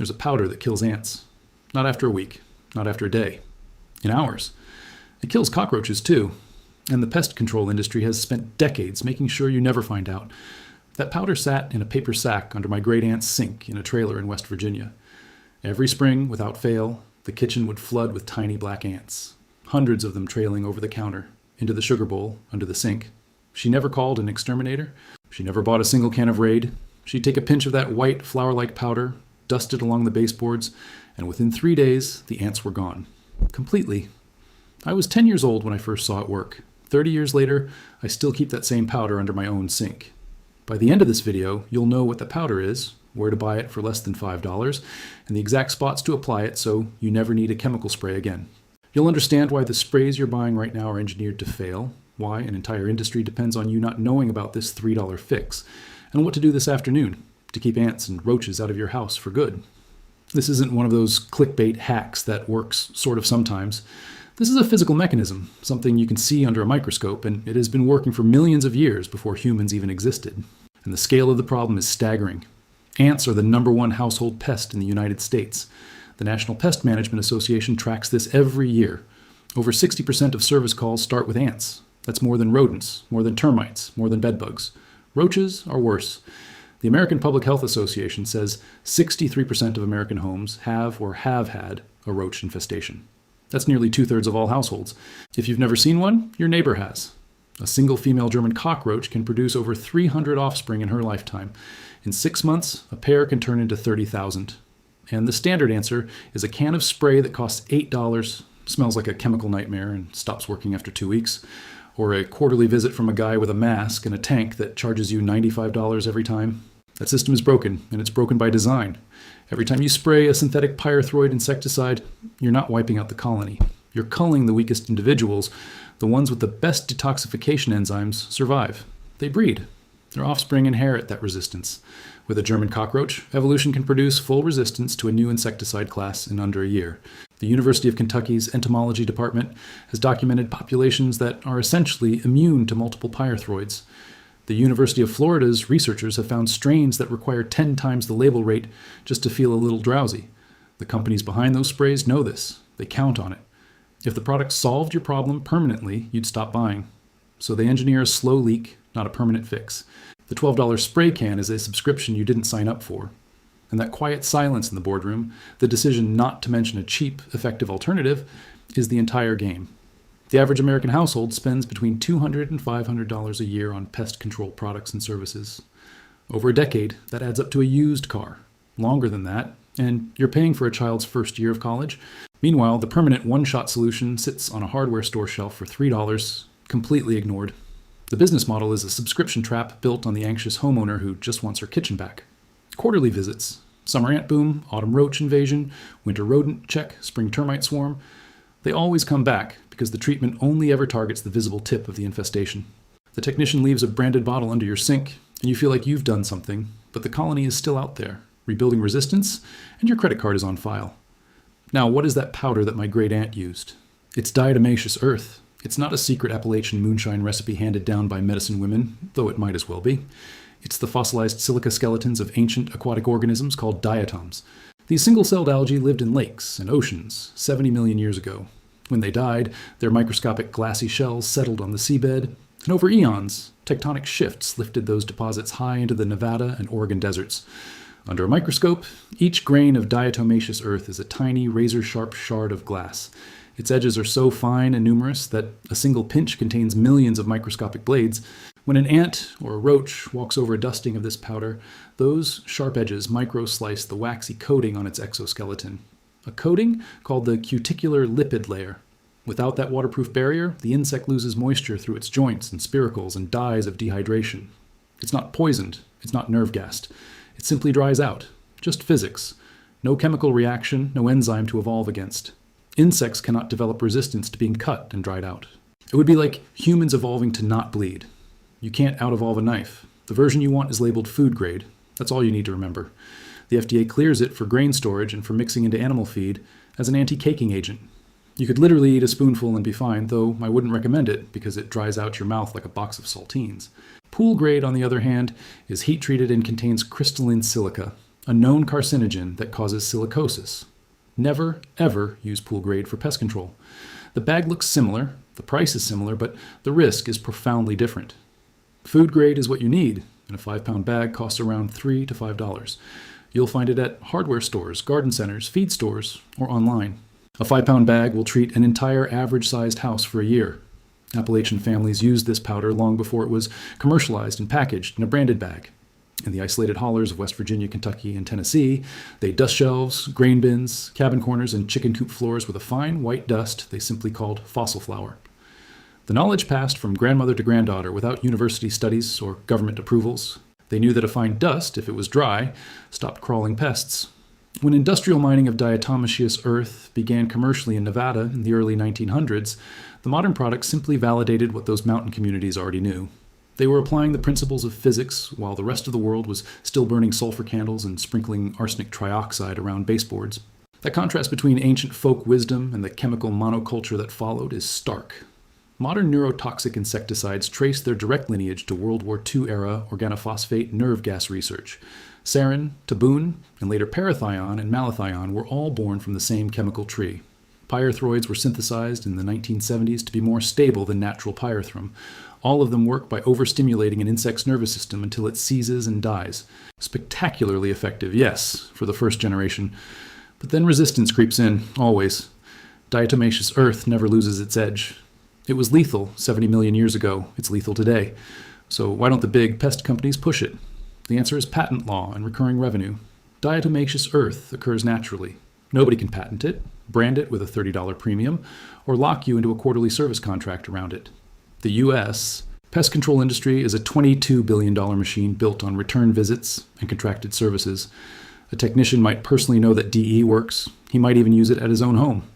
there's a powder that kills ants. Not after a week, not after a day, in hours. It kills cockroaches too, and the pest control industry has spent decades making sure you never find out. That powder sat in a paper sack under my great aunt's sink in a trailer in West Virginia. Every spring, without fail, the kitchen would flood with tiny black ants, hundreds of them trailing over the counter, into the sugar bowl, under the sink. She never called an exterminator. She never bought a single can of Raid. She'd take a pinch of that white, flour-like powder, dust it along the baseboards, and within 3 days, the ants were gone. Completely. I was 10 years old when I first saw it work. 30 years later, I still keep that same powder under my own sink. By the end of this video, you'll know what the powder is, where to buy it for less than $5, and the exact spots to apply it so you never need a chemical spray again. You'll understand why the sprays you're buying right now are engineered to fail, why an entire industry depends on you not knowing about this $3 fix, and what to do this afternoon to keep ants and roaches out of your house for good. This isn't one of those clickbait hacks that works sort of sometimes. This is a physical mechanism, something you can see under a microscope, and it has been working for millions of years before humans even existed. And the scale of the problem is staggering. Ants are the #1 household pest in the United States. The National Pest Management Association tracks this every year. Over 60% of service calls start with ants. That's more than rodents, more than termites, more than bedbugs. Roaches are worse. The American Public Health Association says 63% of American homes have or have had a roach infestation. That's nearly 2/3 of all households. If you've never seen one, your neighbor has. A single female German cockroach can produce over 300 offspring in her lifetime. In 6 months, a pair can turn into 30,000. And the standard answer is a can of spray that costs $8, smells like a chemical nightmare and stops working after 2 weeks, or a quarterly visit from a guy with a mask and a tank that charges you $95 every time. That system is broken, and it's broken by design. Every time you spray a synthetic pyrethroid insecticide, you're not wiping out the colony. You're culling the weakest individuals. The ones with the best detoxification enzymes survive. They breed. Their offspring inherit that resistance. With a German cockroach, evolution can produce full resistance to a new insecticide class in under a year. The University of Kentucky's entomology department has documented populations that are essentially immune to multiple pyrethroids. The University of Florida's researchers have found strains that require 10 times the label rate just to feel a little drowsy. The companies behind those sprays know this. They count on it. If the product solved your problem permanently, you'd stop buying. So they engineer a slow leak, not a permanent fix. The $12 spray can is a subscription you didn't sign up for. And that quiet silence in the boardroom, the decision not to mention a cheap, effective alternative, is the entire game. The average American household spends between $200 and $500 a year on pest control products and services. Over a decade, that adds up to a used car. Longer than that, and you're paying for a child's first year of college. Meanwhile, the permanent one-shot solution sits on a hardware store shelf for $3, completely ignored. The business model is a subscription trap built on the anxious homeowner who just wants her kitchen back. Quarterly visits, summer ant boom, autumn roach invasion, winter rodent check, spring termite swarm. They always come back because the treatment only ever targets the visible tip of the infestation. The technician leaves a branded bottle under your sink, and you feel like you've done something, but the colony is still out there, rebuilding resistance, and your credit card is on file. Now, what is that powder that my great aunt used? It's diatomaceous earth. It's not a secret Appalachian moonshine recipe handed down by medicine women, though it might as well be. It's the fossilized silica skeletons of ancient aquatic organisms called diatoms. These single-celled algae lived in lakes and oceans 70 million years ago. When they died, their microscopic glassy shells settled on the seabed, and over eons, tectonic shifts lifted those deposits high into the Nevada and Oregon deserts. Under a microscope, each grain of diatomaceous earth is a tiny, razor-sharp shard of glass. Its edges are so fine and numerous that a single pinch contains millions of microscopic blades. When an ant or a roach walks over a dusting of this powder, those sharp edges micro-slice the waxy coating on its exoskeleton. A coating called the cuticular lipid layer. Without that waterproof barrier, the insect loses moisture through its joints and spiracles and dies of dehydration. It's not poisoned. It's not nerve-gassed. It simply dries out. Just physics. No chemical reaction, no enzyme to evolve against. Insects cannot develop resistance to being cut and dried out. It would be like humans evolving to not bleed. You can't out-evolve a knife. The version you want is labeled food grade. That's all you need to remember. The FDA clears it for grain storage and for mixing into animal feed as an anti-caking agent. You could literally eat a spoonful and be fine, though I wouldn't recommend it because it dries out your mouth like a box of saltines. Pool grade, on the other hand, is heat-treated and contains crystalline silica. a known carcinogen that causes silicosis. Never, ever use pool grade for pest control. The bag looks similar, the price is similar, but the risk is profoundly different. Food grade is what you need, and a 5-pound bag costs around $3 to $5. You'll find it at hardware stores, garden centers, feed stores, or online. A 5-pound bag will treat an entire average-sized house for a year. Appalachian families used this powder long before it was commercialized and packaged in a branded bag. In the isolated hollers of West Virginia, Kentucky, and Tennessee, they dust shelves, grain bins, cabin corners, and chicken coop floors with a fine white dust they simply called fossil flour. The knowledge passed from grandmother to granddaughter without university studies or government approvals. They knew that a fine dust, if it was dry, stopped crawling pests. When industrial mining of diatomaceous earth began commercially in Nevada in the early 1900s, the modern product simply validated what those mountain communities already knew. They were applying the principles of physics while the rest of the world was still burning sulfur candles and sprinkling arsenic trioxide around baseboards. That contrast between ancient folk wisdom and the chemical monoculture that followed is stark. Modern neurotoxic insecticides trace their direct lineage to World War II-era organophosphate nerve gas research. Sarin, taboon, and later parathion and malathion were all born from the same chemical tree. Pyrethroids were synthesized in the 1970s to be more stable than natural pyrethrum. All of them work by overstimulating an insect's nervous system until it seizes and dies. Spectacularly effective, yes, for the first generation. But then resistance creeps in, always. Diatomaceous earth never loses its edge. It was lethal 70 million years ago. It's lethal today. So why don't the big pest companies push it? The answer is patent law and recurring revenue. Diatomaceous earth occurs naturally. Nobody can patent it, brand it with a $30 premium, or lock you into a quarterly service contract around it. The U.S. pest control industry is a $22 billion machine built on return visits and contracted services. A technician might personally know that DE works. He might even use it at his own home.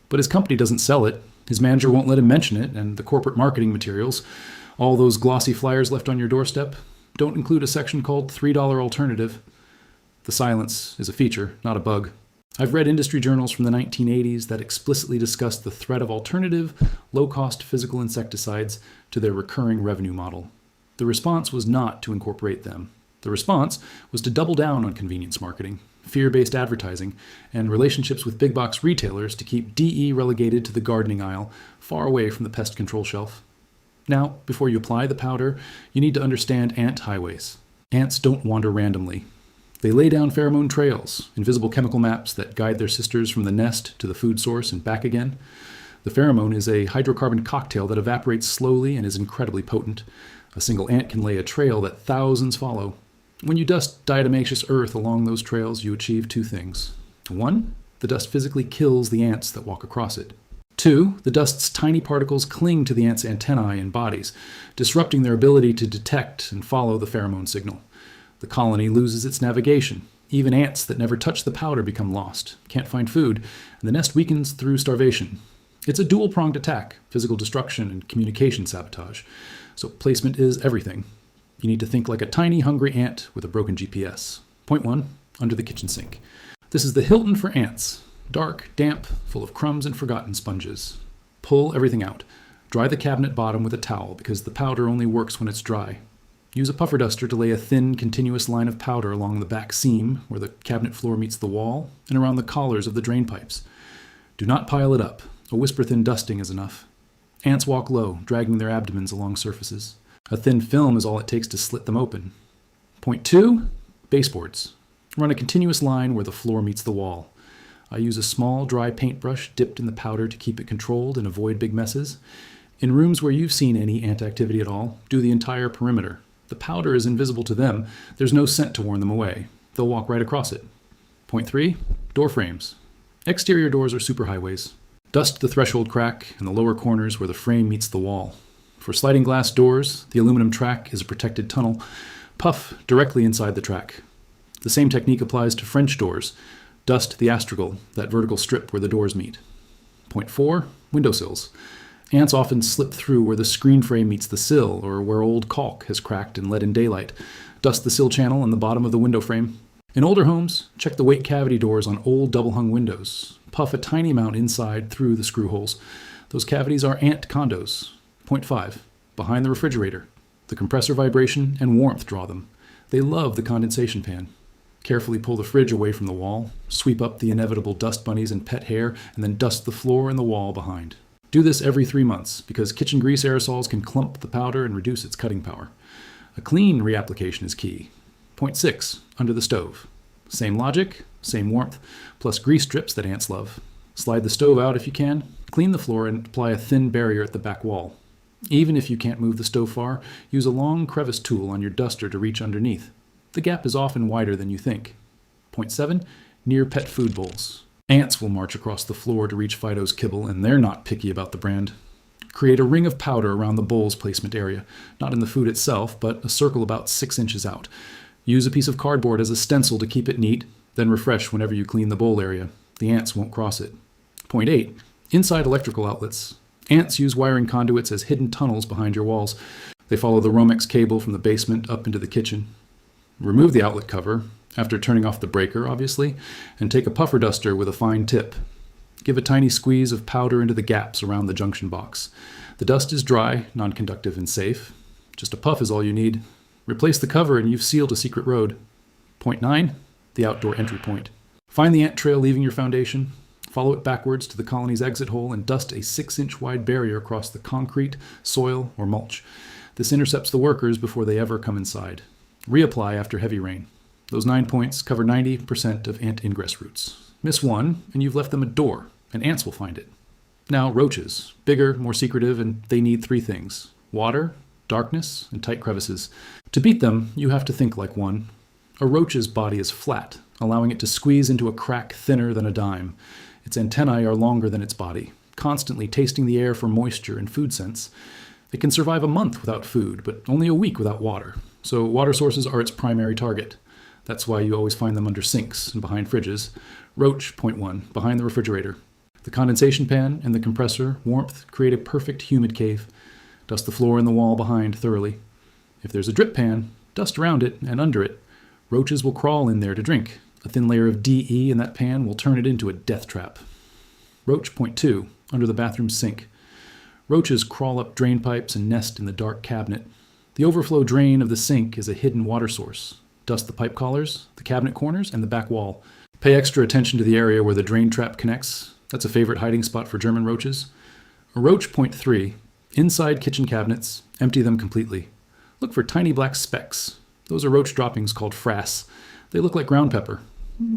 But his company doesn't sell it. His manager won't let him mention it, and the corporate marketing materials, all those glossy flyers left on your doorstep, don't include a section called $3 alternative. The silence is a feature, not a bug. I've read industry journals from the 1980s that explicitly discuss the threat of alternative, low-cost physical insecticides to their recurring revenue model. The response was not to incorporate them. The response was to double down on convenience marketing, fear-based advertising, and relationships with big-box retailers to keep DE relegated to the gardening aisle, far away from the pest control shelf. Now, before you apply the powder, you need to understand ant highways. Ants don't wander randomly. They lay down pheromone trails, invisible chemical maps that guide their sisters from the nest to the food source and back again. The pheromone is a hydrocarbon cocktail that evaporates slowly and is incredibly potent. A single ant can lay a trail that thousands follow. When you dust diatomaceous earth along those trails, you achieve two things. 1, the dust physically kills the ants that walk across it. 2, the dust's tiny particles cling to the ants' antennae and bodies, disrupting their ability to detect and follow the pheromone signal. The colony loses its navigation. Even ants that never touch the powder become lost, can't find food, and the nest weakens through starvation. It's a dual-pronged attack, physical destruction and communication sabotage. So placement is everything. You need to think like a tiny, hungry ant with a broken GPS. Point 1, under the kitchen sink. This is the Hilton for ants. Dark, damp, full of crumbs and forgotten sponges. Pull everything out. Dry the cabinet bottom with a towel because the powder only works when it's dry. Use a puffer duster to lay a thin, continuous line of powder along the back seam where the cabinet floor meets the wall and around the collars of the drain pipes. Do not pile it up. A whisper-thin dusting is enough. Ants walk low, dragging their abdomens along surfaces. A thin film is all it takes to slit them open. Point 2, baseboards. Run a continuous line where the floor meets the wall. I use a small, dry paintbrush dipped in the powder to keep it controlled and avoid big messes. In rooms where you've seen any ant activity at all, do the entire perimeter. The powder is invisible to them. There's no scent to warn them away. They'll walk right across it. Point 3, door frames. Exterior doors are superhighways. Dust the threshold crack and the lower corners where the frame meets the wall. For sliding glass doors, the aluminum track is a protected tunnel. Puff directly inside the track. The same technique applies to French doors. Dust the astragal, that vertical strip where the doors meet. Point 4, windowsills. Ants often slip through where the screen frame meets the sill or where old caulk has cracked and let in daylight. Dust the sill channel and the bottom of the window frame. In older homes, check the weight cavity doors on old double-hung windows. Puff a tiny amount inside through the screw holes. Those cavities are ant condos. Point 5, behind the refrigerator. The compressor vibration and warmth draw them. They love the condensation pan. Carefully pull the fridge away from the wall, sweep up the inevitable dust bunnies and pet hair, and then dust the floor and the wall behind. Do this every 3 months, because kitchen grease aerosols can clump the powder and reduce its cutting power. A clean reapplication is key. Point 6, under the stove. Same logic, same warmth, plus grease strips that ants love. Slide the stove out if you can, clean the floor, and apply a thin barrier at the back wall. Even if you can't move the stove far, use a long crevice tool on your duster to reach underneath. The gap is often wider than you think. Point 7, near pet food bowls. Ants will march across the floor to reach Fido's kibble, and they're not picky about the brand. Create a ring of powder around the bowl's placement area, not in the food itself, but a circle about 6 inches out. Use a piece of cardboard as a stencil to keep it neat, then refresh whenever you clean the bowl area. The ants won't cross it. Point 8, inside electrical outlets. Ants use wiring conduits as hidden tunnels behind your walls. They follow the Romex cable from the basement up into the kitchen. Remove the outlet cover, after turning off the breaker, obviously, and take a puffer duster with a fine tip. Give a tiny squeeze of powder into the gaps around the junction box. The dust is dry, non-conductive, and safe. Just a puff is all you need. Replace the cover and you've sealed a secret road. Point 9, the outdoor entry point. Find the ant trail leaving your foundation, follow it backwards to the colony's exit hole, and dust a 6-inch wide barrier across the concrete, soil, or mulch. This intercepts the workers before they ever come inside. Reapply after heavy rain. Those 9 points cover 90% of ant ingress routes. Miss one, and you've left them a door, and ants will find it. Now, roaches. Bigger, more secretive, and they need 3 things: water, darkness, and tight crevices. To beat them, you have to think like one. A roach's body is flat, allowing it to squeeze into a crack thinner than a dime. Its antennae are longer than its body, constantly tasting the air for moisture and food scents. It can survive a month without food, but only a week without water. So water sources are its primary target. That's why you always find them under sinks and behind fridges. Roach, point 1, behind the refrigerator. The condensation pan and the compressor, warmth, create a perfect humid cave. Dust the floor and the wall behind thoroughly. If there's a drip pan, dust around it and under it. Roaches will crawl in there to drink. A thin layer of DE in that pan will turn it into a death trap. Roach, point 2, under the bathroom sink. Roaches crawl up drain pipes and nest in the dark cabinet. The overflow drain of the sink is a hidden water source. Dust the pipe collars, the cabinet corners, and the back wall. Pay extra attention to the area where the drain trap connects. That's a favorite hiding spot for German roaches. Roach, point 3, inside kitchen cabinets, empty them completely. Look for tiny black specks. Those are roach droppings called frass. They look like ground pepper.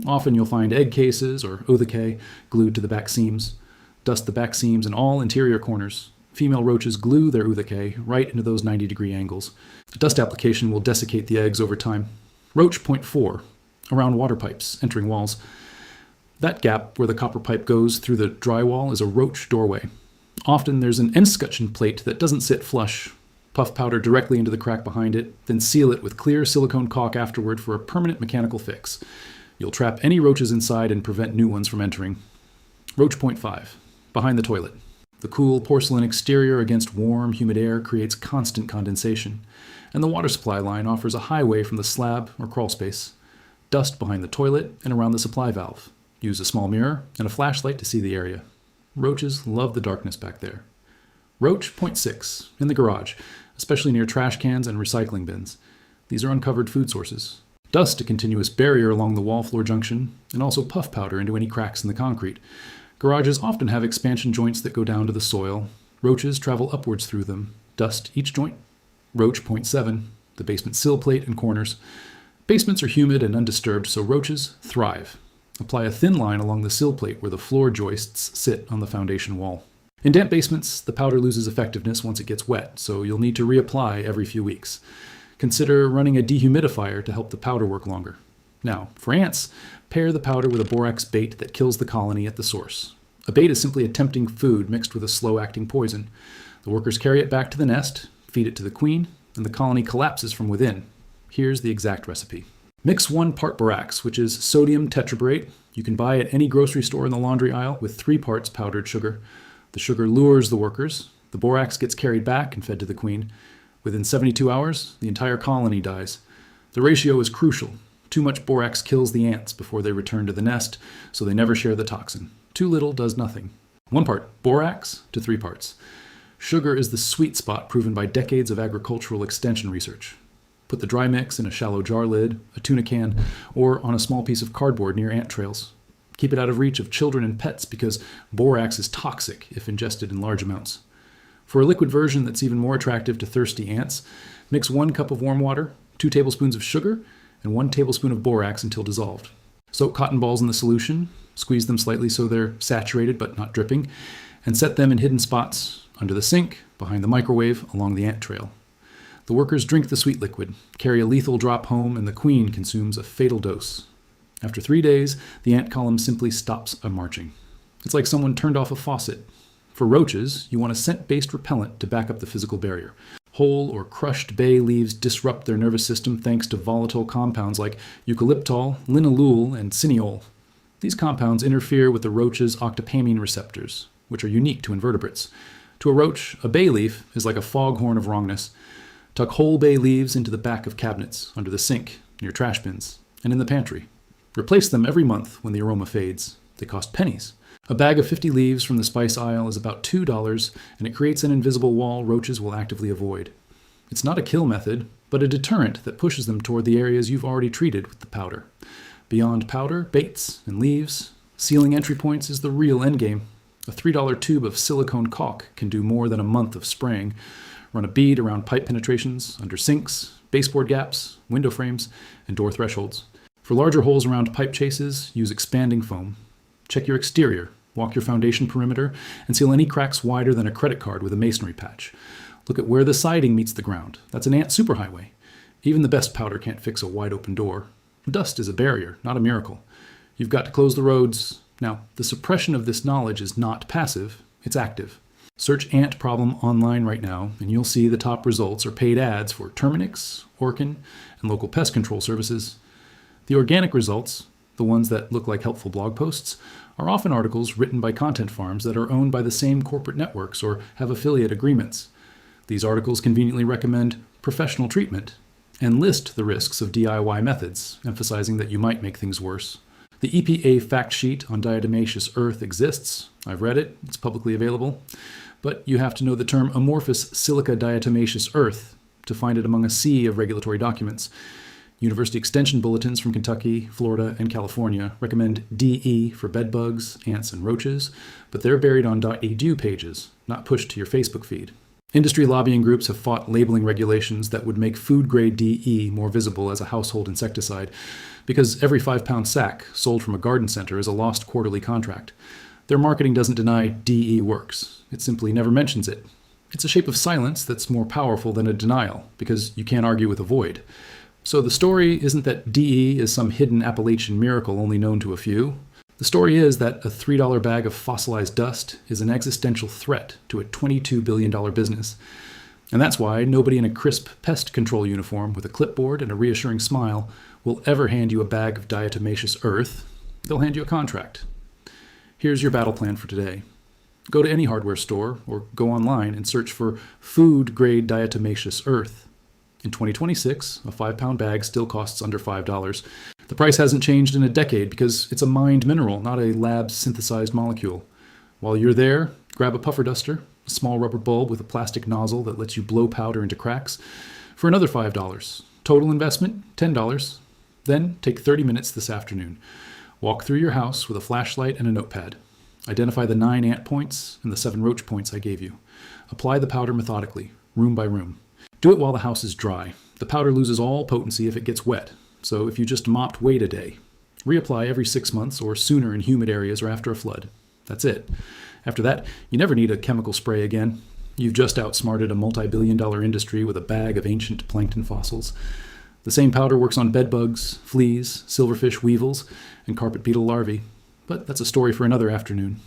Often you'll find egg cases or eau de quai glued to the back seams. Dust the back seams and all interior corners. Female roaches glue their eau de quai right into those 90-degree angles. The dust application will desiccate the eggs over time. Roach, point 4, around water pipes entering walls. That gap where the copper pipe goes through the drywall is a roach doorway. Often there's an escutcheon plate that doesn't sit flush. Puff powder directly into the crack behind it, then seal it with clear silicone caulk afterward for a permanent mechanical fix. You'll trap any roaches inside and prevent new ones from entering. Roach, point 5, behind the toilet. The cool porcelain exterior against warm, humid air creates constant condensation, and the water supply line offers a highway from the slab or crawl space. Dust behind the toilet and around the supply valve. Use a small mirror and a flashlight to see the area. Roaches love the darkness back there. Roach, point 6, in the garage, especially near trash cans and recycling bins. These are uncovered food sources. Dust a continuous barrier along the wall floor junction, and also puff powder into any cracks in the concrete. Garages often have expansion joints that go down to the soil. Roaches travel upwards through them. Dust each joint. Roach, point 7, the basement sill plate and corners. Basements are humid and undisturbed, so roaches thrive. Apply a thin line along the sill plate where the floor joists sit on the foundation wall. In damp basements, the powder loses effectiveness once it gets wet, so you'll need to reapply every few weeks. Consider running a dehumidifier to help the powder work longer. Now, for ants, pair the powder with a borax bait that kills the colony at the source. A bait is simply a tempting food mixed with a slow-acting poison. The workers carry it back to the nest, feed it to the queen, and the colony collapses from within. Here's the exact recipe. Mix 1 part borax, which is sodium tetraborate. You can buy at any grocery store in the laundry aisle, with 3 parts powdered sugar. The sugar lures the workers. The borax gets carried back and fed to the queen. Within 72 hours, the entire colony dies. The ratio is crucial. Too much borax kills the ants before they return to the nest, so they never share the toxin. Too little does nothing. 1 part borax to 3 parts. Sugar is the sweet spot proven by decades of agricultural extension research. Put the dry mix in a shallow jar lid, a tuna can, or on a small piece of cardboard near ant trails. Keep it out of reach of children and pets because borax is toxic if ingested in large amounts. For a liquid version that's even more attractive to thirsty ants, mix 1 cup of warm water, 2 tablespoons of sugar, and 1 tablespoon of borax until dissolved. Soak cotton balls in the solution, squeeze them slightly so they're saturated but not dripping, and set them in hidden spots under the sink, behind the microwave, along the ant trail. The workers drink the sweet liquid, carry a lethal drop home, and the queen consumes a fatal dose. After 3 days, the ant column simply stops marching. It's like someone turned off a faucet. For roaches, you want a scent-based repellent to back up the physical barrier. Whole or crushed bay leaves disrupt their nervous system thanks to volatile compounds like eucalyptol, linalool, and cineol. These compounds interfere with the roach's octopamine receptors, which are unique to invertebrates. To a roach, a bay leaf is like a foghorn of wrongness. Tuck whole bay leaves into the back of cabinets, under the sink, near trash bins, and in the pantry. Replace them every month when the aroma fades. They cost pennies. A bag of 50 leaves from the spice aisle is about $2, and it creates an invisible wall roaches will actively avoid. It's not a kill method, but a deterrent that pushes them toward the areas you've already treated with the powder. Beyond powder, baits, and leaves, sealing entry points is the real endgame. A $3 tube of silicone caulk can do more than a month of spraying. Run a bead around pipe penetrations, under sinks, baseboard gaps, window frames, and door thresholds. For larger holes around pipe chases, use expanding foam. Check your exterior, walk your foundation perimeter, and seal any cracks wider than a credit card with a masonry patch. Look at where the siding meets the ground. That's an ant superhighway. Even the best powder can't fix a wide open door. Dust is a barrier, not a miracle. You've got to close the roads. Now, the suppression of this knowledge is not passive, it's active. Search ant problem online right now, and you'll see the top results are paid ads for Terminix, Orkin, and local pest control services. The organic results, the ones that look like helpful blog posts, are often articles written by content farms that are owned by the same corporate networks or have affiliate agreements. These articles conveniently recommend professional treatment and list the risks of DIY methods, emphasizing that you might make things worse. The EPA fact sheet on diatomaceous earth exists. I've read it. It's publicly available. But you have to know the term amorphous silica diatomaceous earth to find it among a sea of regulatory documents. University extension bulletins from Kentucky, Florida, and California recommend DE for bedbugs, ants, and roaches, but they're buried on .edu pages, not pushed to your Facebook feed. Industry lobbying groups have fought labeling regulations that would make food-grade DE more visible as a household insecticide, because every 5-pound sack sold from a garden center is a lost quarterly contract. Their marketing doesn't deny DE works. It simply never mentions it. It's a shape of silence that's more powerful than a denial, because you can't argue with a void. So the story isn't that DE is some hidden Appalachian miracle only known to a few. The story is that a $3 bag of fossilized dust is an existential threat to a $22 billion business. And that's why nobody in a crisp pest control uniform with a clipboard and a reassuring smile will ever hand you a bag of diatomaceous earth. They'll hand you a contract. Here's your battle plan for today. Go to any hardware store or go online and search for food-grade diatomaceous earth. In 2026, a 5-pound bag still costs under $5. The price hasn't changed in a decade because it's a mined mineral, not a lab-synthesized molecule. While you're there, grab a puffer duster, a small rubber bulb with a plastic nozzle that lets you blow powder into cracks, for another $5. Total investment, $10. Then take 30 minutes this afternoon. Walk through your house with a flashlight and a notepad. Identify the 9 ant points and the 7 roach points I gave you. Apply the powder methodically, room by room. Do it while the house is dry. The powder loses all potency if it gets wet, so if you just mopped, wait a day. Reapply every 6 months or sooner in humid areas or after a flood. That's it. After that, you never need a chemical spray again. You've just outsmarted a multi-billion-dollar industry with a bag of ancient plankton fossils. The same powder works on bedbugs, fleas, silverfish, weevils, and carpet beetle larvae. But that's a story for another afternoon.